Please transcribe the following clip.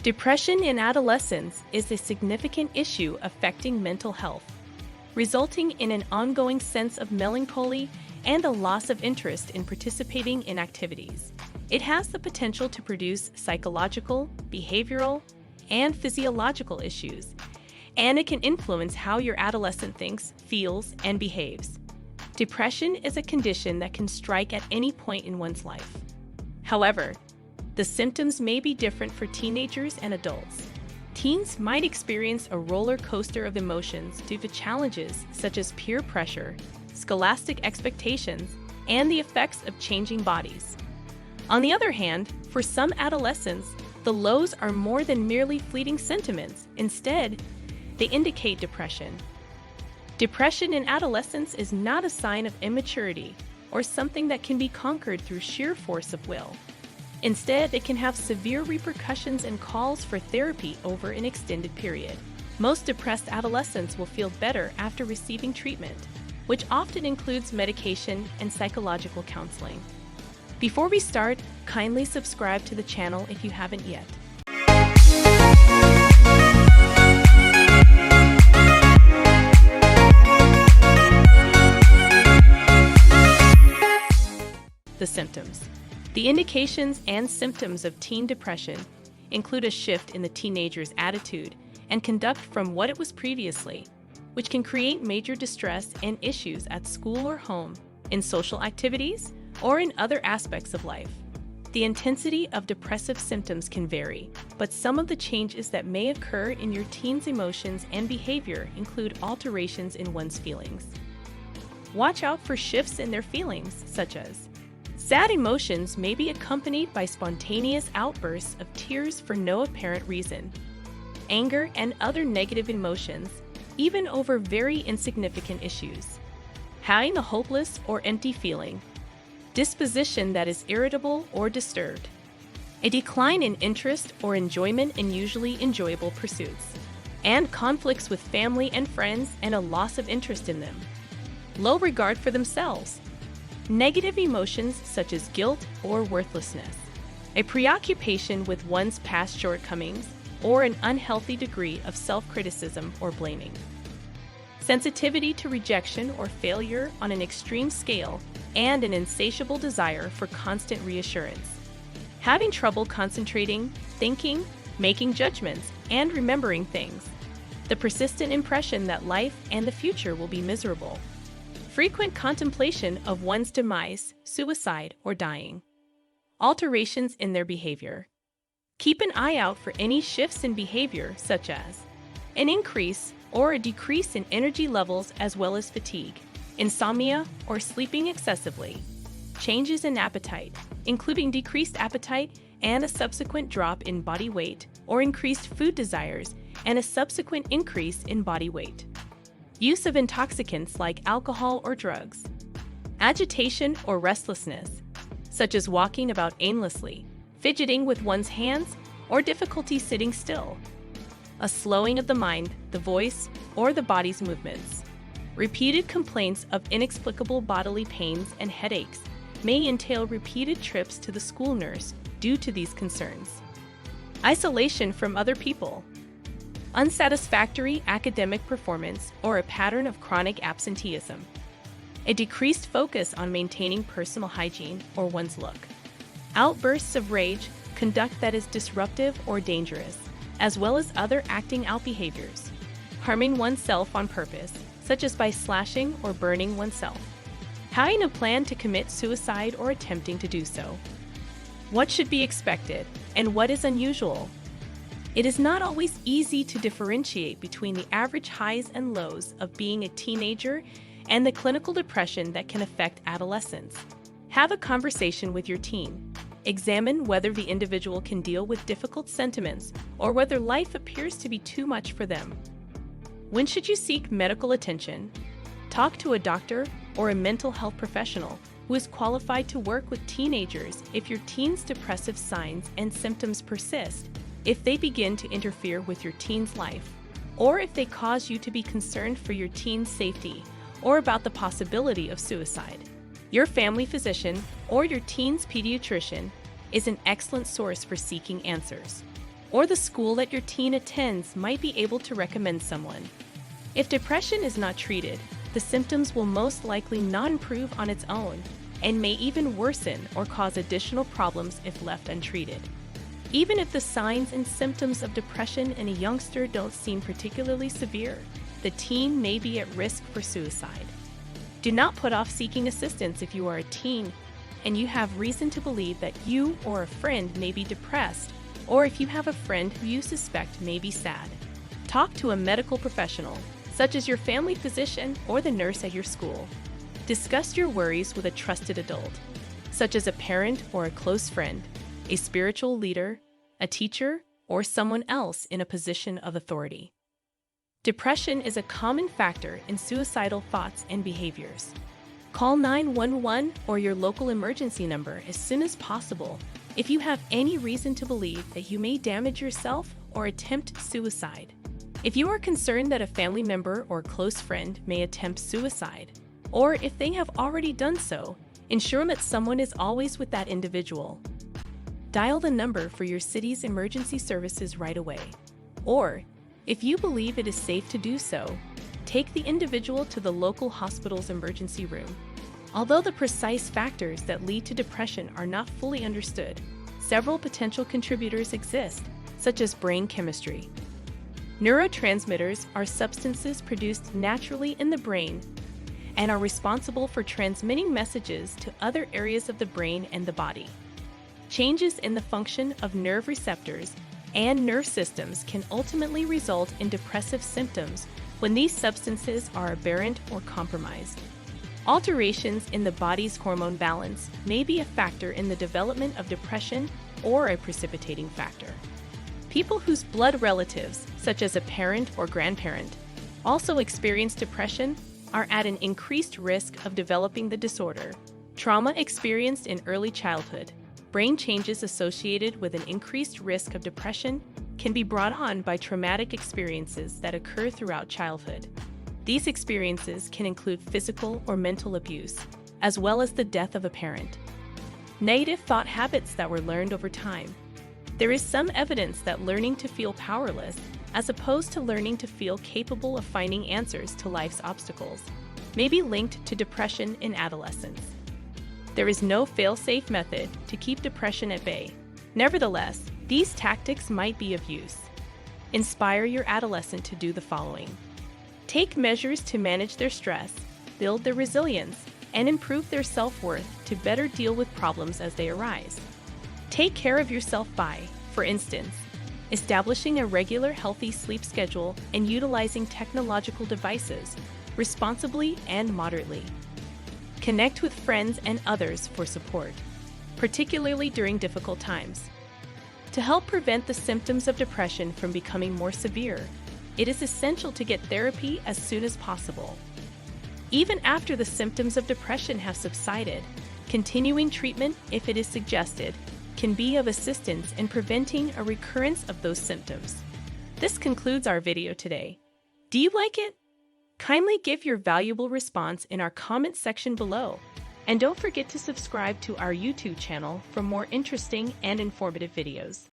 Depression in adolescence is a significant issue affecting mental health, resulting in an ongoing sense of melancholy and a loss of interest in participating in activities. It has the potential to produce psychological, behavioral, and physiological issues, and it can influence how your adolescent thinks, feels, and behaves. Depression is a condition that can strike at any point in one's life. However, the symptoms may be different for teenagers and adults. Teens might experience a roller coaster of emotions due to challenges such as peer pressure, scholastic expectations, and the effects of changing bodies. On the other hand, for some adolescents, the lows are more than merely fleeting sentiments. Instead, they indicate depression. Depression in adolescence is not a sign of immaturity or something that can be conquered through sheer force of will. Instead, it can have severe repercussions and calls for therapy over an extended period. Most depressed adolescents will feel better after receiving treatment, which often includes medication and psychological counseling. Before we start, kindly subscribe to the channel if you haven't yet. The symptoms. The indications and symptoms of teen depression include a shift in the teenager's attitude and conduct from what it was previously, which can create major distress and issues at school or home, in social activities, or in other aspects of life. The intensity of depressive symptoms can vary, but some of the changes that may occur in your teen's emotions and behavior include alterations in one's feelings. Watch out for shifts in their feelings, such as sad emotions may be accompanied by spontaneous outbursts of tears for no apparent reason. Anger and other negative emotions, even over very insignificant issues. Having a hopeless or empty feeling. Disposition that is irritable or disturbed. A decline in interest or enjoyment in usually enjoyable pursuits. And conflicts with family and friends and a loss of interest in them. Low regard for themselves. Negative emotions such as guilt or worthlessness, a preoccupation with one's past shortcomings, or an unhealthy degree of self-criticism or blaming. Sensitivity to rejection or failure on an extreme scale, and an insatiable desire for constant reassurance. Having trouble concentrating, thinking, making judgments, and remembering things. The persistent impression that life and the future will be miserable. Frequent contemplation of one's demise, suicide, or dying. Alterations in their behavior. Keep an eye out for any shifts in behavior, such as an increase or a decrease in energy levels as well as fatigue, insomnia, or sleeping excessively. Changes in appetite, including decreased appetite and a subsequent drop in body weight, or increased food desires and a subsequent increase in body weight. Use of intoxicants like alcohol or drugs. Agitation or restlessness, such as walking about aimlessly, fidgeting with one's hands, or difficulty sitting still. A slowing of the mind, the voice, or the body's movements. Repeated complaints of inexplicable bodily pains and headaches may entail repeated trips to the school nurse due to these concerns. Isolation from other people. Unsatisfactory academic performance or a pattern of chronic absenteeism. A decreased focus on maintaining personal hygiene or one's look. Outbursts of rage, conduct that is disruptive or dangerous, as well as other acting out behaviors. Harming oneself on purpose, such as by slashing or burning oneself. Having a plan to commit suicide or attempting to do so. What should be expected and what is unusual? It is not always easy to differentiate between the average highs and lows of being a teenager and the clinical depression that can affect adolescents. Have a conversation with your teen. Examine whether the individual can deal with difficult sentiments or whether life appears to be too much for them. When should you seek medical attention? Talk to a doctor or a mental health professional who is qualified to work with teenagers if your teen's depressive signs and symptoms persist, if they begin to interfere with your teen's life, or if they cause you to be concerned for your teen's safety or about the possibility of suicide. Your family physician or your teen's pediatrician is an excellent source for seeking answers. or the school that your teen attends might be able to recommend someone. If depression is not treated, the symptoms will most likely not improve on its own and may even worsen or cause additional problems if left untreated. Even if the signs and symptoms of depression in a youngster don't seem particularly severe, the teen may be at risk for suicide. Do not put off seeking assistance if you are a teen and you have reason to believe that you or a friend may be depressed, or if you have a friend who you suspect may be sad. Talk to a medical professional, such as your family physician or the nurse at your school. Discuss your worries with a trusted adult, such as a parent or a close friend, a spiritual leader, a teacher, or someone else in a position of authority. Depression is a common factor in suicidal thoughts and behaviors. Call 911 or your local emergency number as soon as possible if you have any reason to believe that you may damage yourself or attempt suicide. If you are concerned that a family member or close friend may attempt suicide, or if they have already done so, ensure that someone is always with that individual. Dial the number for your city's emergency services right away. Or, if you believe it is safe to do so, take the individual to the local hospital's emergency room. Although the precise factors that lead to depression are not fully understood, several potential contributors exist, such as brain chemistry. Neurotransmitters are substances produced naturally in the brain and are responsible for transmitting messages to other areas of the brain and the body. Changes in the function of nerve receptors and nerve systems can ultimately result in depressive symptoms when these substances are aberrant or compromised. Alterations in the body's hormone balance may be a factor in the development of depression or a precipitating factor. People whose blood relatives, such as a parent or grandparent, also experience depression are at an increased risk of developing the disorder. Trauma experienced in early childhood, brain changes associated with an increased risk of depression can be brought on by traumatic experiences that occur throughout childhood. These experiences can include physical or mental abuse, as well as the death of a parent. Negative thought habits that were learned over time. There is some evidence that learning to feel powerless, as opposed to learning to feel capable of finding answers to life's obstacles, may be linked to depression in adolescence. There is no fail-safe method to keep depression at bay. Nevertheless, these tactics might be of use. Inspire your adolescent to do the following. Take measures to manage their stress, build their resilience, and improve their self-worth to better deal with problems as they arise. Take care of yourself by, for instance, establishing a regular healthy sleep schedule and utilizing technological devices responsibly and moderately. Connect with friends and others for support, particularly during difficult times. To help prevent the symptoms of depression from becoming more severe, it is essential to get therapy as soon as possible. Even after the symptoms of depression have subsided, continuing treatment, if it is suggested, can be of assistance in preventing a recurrence of those symptoms. This concludes our video today. Do you like it? Kindly give your valuable response in our comment section below. And don't forget to subscribe to our YouTube channel for more interesting and informative videos.